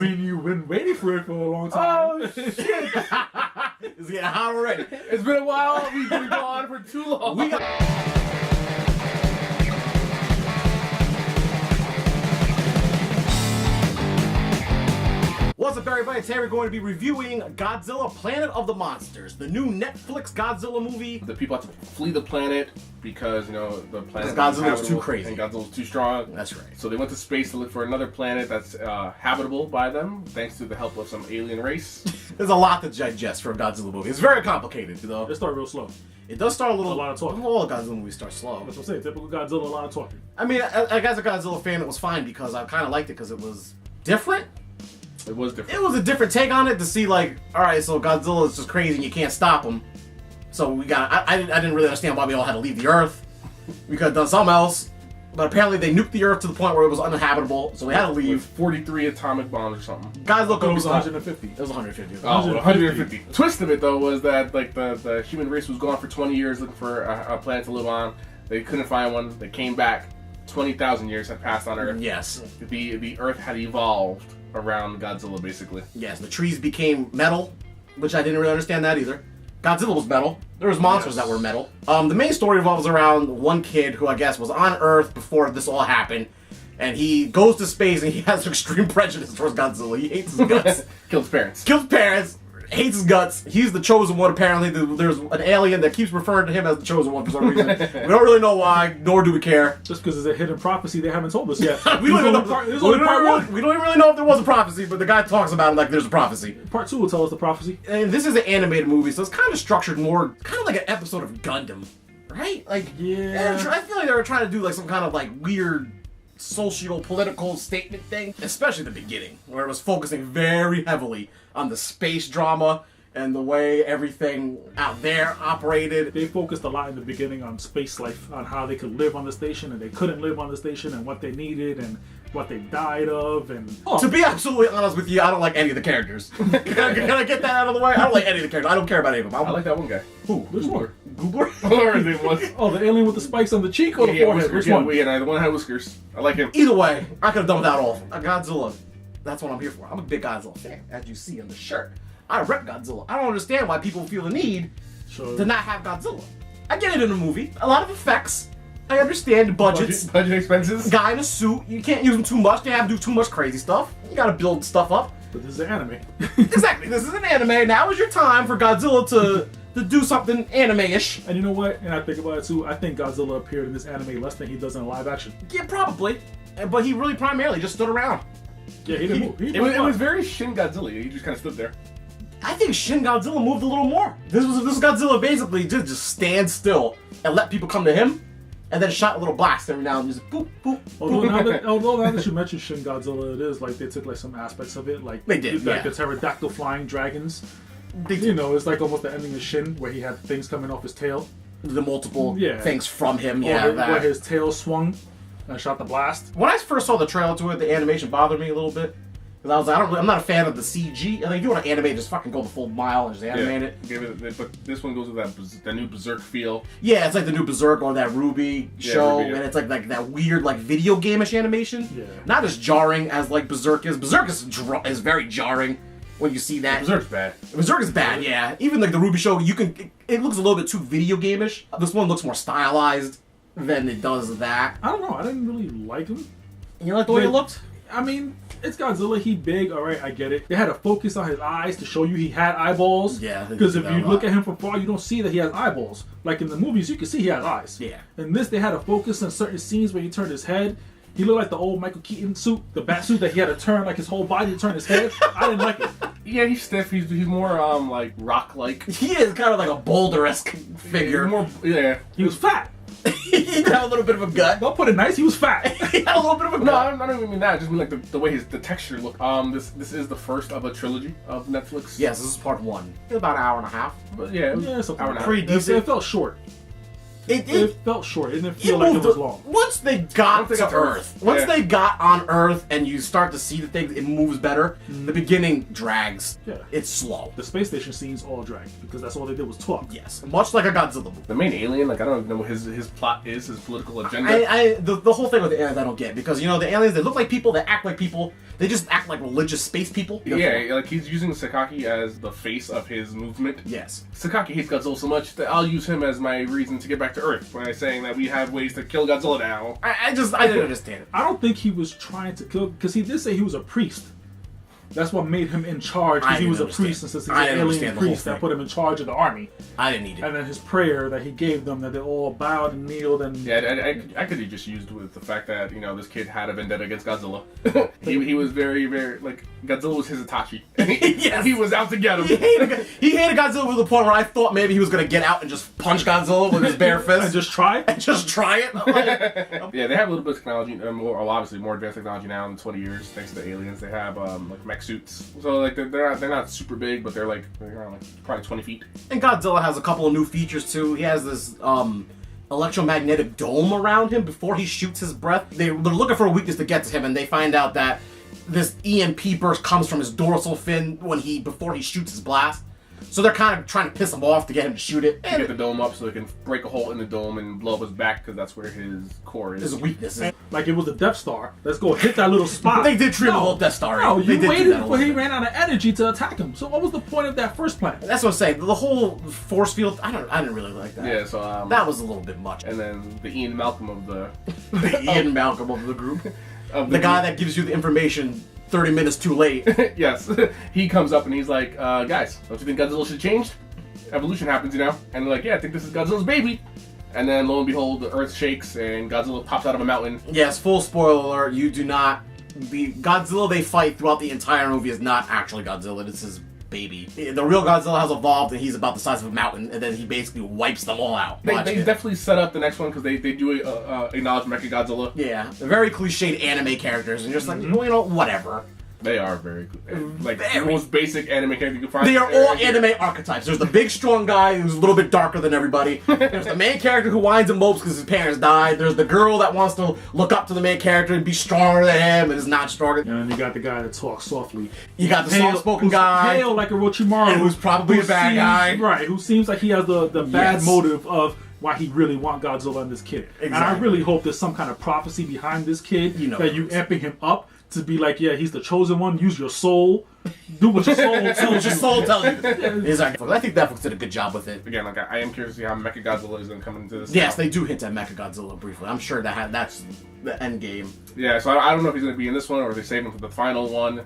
I mean, you've been waiting for it for a long time. Oh, shit. It's getting hot already. It's been a while. We've been gone for too long. What's up, everybody? Today we're going to be reviewing Godzilla Planet of the Monsters, the new Netflix Godzilla movie. The people have to flee the planet because, you know, the planet Godzilla was too crazy. And Godzilla was too strong. That's right. So they went to space to look for another planet that's habitable by them, thanks to the help of some alien race. There's a lot to digest for a Godzilla movie. It's very complicated, you know. It started real slow. It does start a lot of talking. All Godzilla movies start slow. That's what I'm saying. Typical Godzilla, a lot of talking. I mean, as a Godzilla fan, it was fine because I kind of liked it because it was different. It was different. It was a different take on it to see, like, alright, so Godzilla is just crazy and you can't stop him. So we got, I didn't really understand why we all had to leave the Earth. We could have done something else. But apparently they nuked the Earth to the point where it was uninhabitable, so we had to leave. 43 atomic bombs or something. Guys, look, it was 150. It was 150. Oh, 150. Twist of it, though, was that, like, the human race was gone for 20 years looking for a planet to live on. They couldn't find one. They came back. 20,000 years had passed on Earth. Yes. The Earth had evolved around Godzilla, basically. Yes, the trees became metal, which I didn't really understand that either. Godzilla was metal. There was monsters that were metal. The main story revolves around one kid who I guess was on Earth before this all happened, and he goes to space and he has extreme prejudice towards Godzilla. He hates his guts. Killed his parents. Kills parents. Hates his guts. He's the chosen one, apparently. There's an alien that keeps referring to him as the chosen one for some reason. We don't really know why, nor do we care. Just because it's a hidden prophecy they haven't told us yet. We don't even really know if there was a prophecy, but the guy talks about it like there's a prophecy. Part 2 will tell us the prophecy. And this is an animated movie, so it's kind of structured more, kind of like an episode of Gundam, right? Like, yeah. I feel like they were trying to do like some kind of like weird socio-political statement thing, especially the beginning, where it was focusing very heavily on the space drama and the way everything out there operated. They focused a lot in the beginning on space life, on how they could live on the station and they couldn't live on the station, and what they needed and what they died of. And to be absolutely honest with you, I don't like any of the characters. Can I get that out of the way? I don't like any of the characters. I don't care about any of them. I like that one guy. Who? Which one? Goobler? Whatever his name was. Oh, the alien with the spikes on the cheek or the forehead? Which one? Yeah, the one that had whiskers. I like him. Either way, I could have done without all. Godzilla. That's what I'm here for. I'm a big Godzilla fan, as you see on the shirt. I rep Godzilla. I don't understand why people feel the need to not have Godzilla. I get it in a movie. A lot of effects. I understand budgets. Budget expenses. Guy in a suit. You can't use him too much. They have to do too much crazy stuff. You gotta build stuff up. But this is an anime. Exactly. This is an anime. Now is your time for Godzilla to do something anime-ish. And you know what? And I think about it too. I think Godzilla appeared in this anime less than he does in live action. Yeah, probably. But he really primarily just stood around. Yeah, he didn't move. It was very Shin Godzilla. He just kind of stood there. I think Shin Godzilla moved a little more. This Godzilla basically did just stand still and let people come to him, and then shot a little blast every now and then, just boop, boop. Although now that you mentioned Shin Godzilla, it is like they took like some aspects of it, like they did, like the pterodactyl flying dragons. You know, it's like almost the ending of Shin where he had things coming off his tail. The multiple things from him, where his tail swung and shot the blast. When I first saw the trailer to it, the animation bothered me a little bit. Because I was like, I'm not a fan of the CG. I think if you want to animate, just fucking go the full mile and just animate it. But this one goes with that new Berserk feel. Yeah, it's like the new Berserk or that Ruby show, and it's like that weird like video game-ish animation. Yeah. Not as jarring as like Berserk is. Berserk is very jarring when you see that. Berserk's bad. Berserk is bad, yeah. Even like the Ruby show, it looks a little bit too video game-ish. This one looks more stylized than it does that. I don't know. I didn't really like him. You like the way it looked? I mean, it's Godzilla. He big, all right. I get it. They had to focus on his eyes to show you he had eyeballs. Yeah. Because if you look at him from far, you don't see that he has eyeballs. Like in the movies, you can see he has eyes. Yeah. In this, they had to focus on certain scenes where he turned his head. He looked like the old Michael Keaton suit, the bat suit that he had to turn like his whole body to turn his head. I didn't like it. Yeah, he's stiff. He's more like rock-like. He is kind of like a boulder-esque figure. He was fat. He had a little bit of a gut. Don't put it nice. He was fat. He had a little bit of a gut. No, I don't even mean that. I just mean like the way the texture looked. This is the first of a trilogy of Netflix. Yes, this is part 1. It's about an hour and a half. But yeah, it's hour and a half. Pretty decent. It felt short. It felt short. It didn't feel like it was long. Once they got to Earth, once Yeah. they got on Earth and you start to see the things, it moves better. The beginning drags. Yeah. It's slow. The space station scenes all drag because that's all they did was talk. Yes, much like a Godzilla movie. The main alien, like I don't even know what his plot is, his political agenda. The whole thing with the aliens I don't get, because you know the aliens, they look like people, they act like people, they just act like religious space people. Yeah, like he's using Sakaki as the face of his movement. Yes. Sakaki hates Godzilla so much that I'll use him as my reason to get back to Earth by saying that we have ways to kill Godzilla now. I didn't understand it. I don't think he was trying to kill because he did say he was a priest. That's what made him in charge, because he was a priest, and since he's an alien priest, that put him in charge of the army. I didn't need it. And then his prayer that he gave them, that they all bowed and kneeled and... Yeah, I could have just used with the fact that, you know, this kid had a vendetta against Godzilla. he was very, very, like, Godzilla was his Itachi. Yes. He was out to get him. He hated Godzilla to the point where I thought maybe he was going to get out and just punch Godzilla with his bare fist. And just try? And just try it. Yeah, they have a little bit of technology, obviously more advanced technology now in 20 years, thanks to the aliens. They have, like, mech suits. So, like, they're not super big, but they're around, like, probably 20 feet. And Godzilla has a couple of new features, too. He has this, electromagnetic dome around him before he shoots his breath. They're looking for a weakness to get to him, and they find out that this EMP burst comes from his dorsal fin before he shoots his blast. So they're kind of trying to piss him off to get him to shoot it. To get the dome up so they can break a hole in the dome and blow up his back, because that's where his core is. His weakness. Like it was the Death Star. Let's go hit that little spot. They did treat him a little Death Star. No, They you did waited do that a until he little bit. ran out of energy to attack him. So what was the point of that first plan? That's what I'm saying. The whole force field, I didn't really like that. Yeah, so that was a little bit much. and then the Ian Malcolm of the Ian Malcolm of the group. of The guy that gives you the information 30 minutes too late. yes, he comes up and he's like, guys, don't you think Godzilla should change? Evolution happens, you know? And they're like, yeah, I think this is Godzilla's baby. And then lo and behold, the earth shakes and Godzilla pops out of a mountain. Yes, full spoiler alert, you do not... The Godzilla they fight throughout the entire movie is not actually Godzilla, it's his baby. The real Godzilla has evolved and he's about the size of a mountain, and then he basically wipes them all out. They definitely set up the next one because they do acknowledge Mechagodzilla. Yeah, they're very cliched anime characters, and you're just like, well, you know, whatever. They are very, like, the most basic anime character you can find. They are all anime archetypes. There's the big, strong guy who's a little bit darker than everybody. There's the main character who whines and mopes because his parents died. There's the girl that wants to look up to the main character and be stronger than him and is not stronger. And then you got the guy that talks softly. You got the soft-spoken guy. Pale like a Orochimaru. And who's probably a bad guy. Right, who seems like he has the bad Yes. motive of why he really want Godzilla and this kid. Exactly. And I really hope there's some kind of prophecy behind this kid that you amping him up to be like, yeah, he's the chosen one. Use your soul. Do what your soul tells you. What your soul tells you. Exactly. I think Netflix did a good job with it. Again, like, I am curious to see how Mechagodzilla is going to come into this. Yes, they do hint at Mechagodzilla briefly. I'm sure that's the end game. Yeah, so I don't know if he's going to be in this one or if they save him for the final one.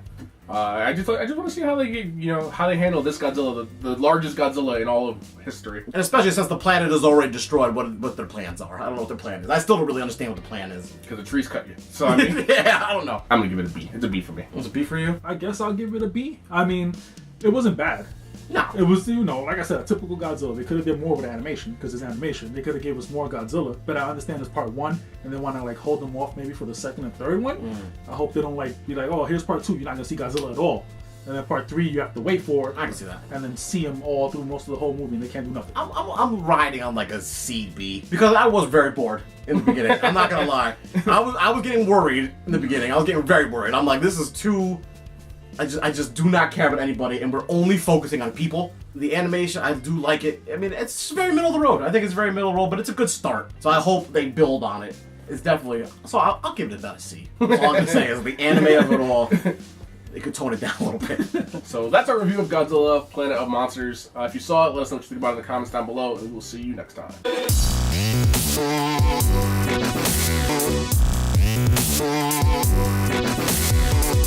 I just want to see how they handle this Godzilla, the largest Godzilla in all of history. And especially since the planet is already destroyed, what their plans are. I don't know what their plan is. I still don't really understand what the plan is. Because the trees cut you. So, I mean, yeah, I don't know. I'm going to give it a B. It's a B for me. Was it B for you? I guess I'll give it a B. I mean, it wasn't bad. No. It was, like I said, a typical Godzilla. They could have did more with animation, because it's animation. They could have gave us more Godzilla, but I understand it's part one, and they want to, like, hold them off maybe for the second and third one. I hope they don't, like, be like, oh, here's part two, you're not going to see Godzilla at all. And then part three, you have to wait for it. I can see that. And then see him all through most of the whole movie, and they can't do nothing. I'm riding on like a C/B because I was very bored in the beginning. I'm not gonna lie. I was getting worried in the beginning. I was getting very worried. I'm like, this is too. I just do not care about anybody, and we're only focusing on people. The animation, I do like it. I mean, it's very middle of the road. I think it's very middle of the road, but it's a good start. So I hope they build on it. It's definitely. So I'll give it about a C. All I'm gonna say is the anime of it all. They could tone it down a little bit. So that's our review of Godzilla, Planet of Monsters. If you saw it, let us know what you think about it in the comments down below, and we'll see you next time.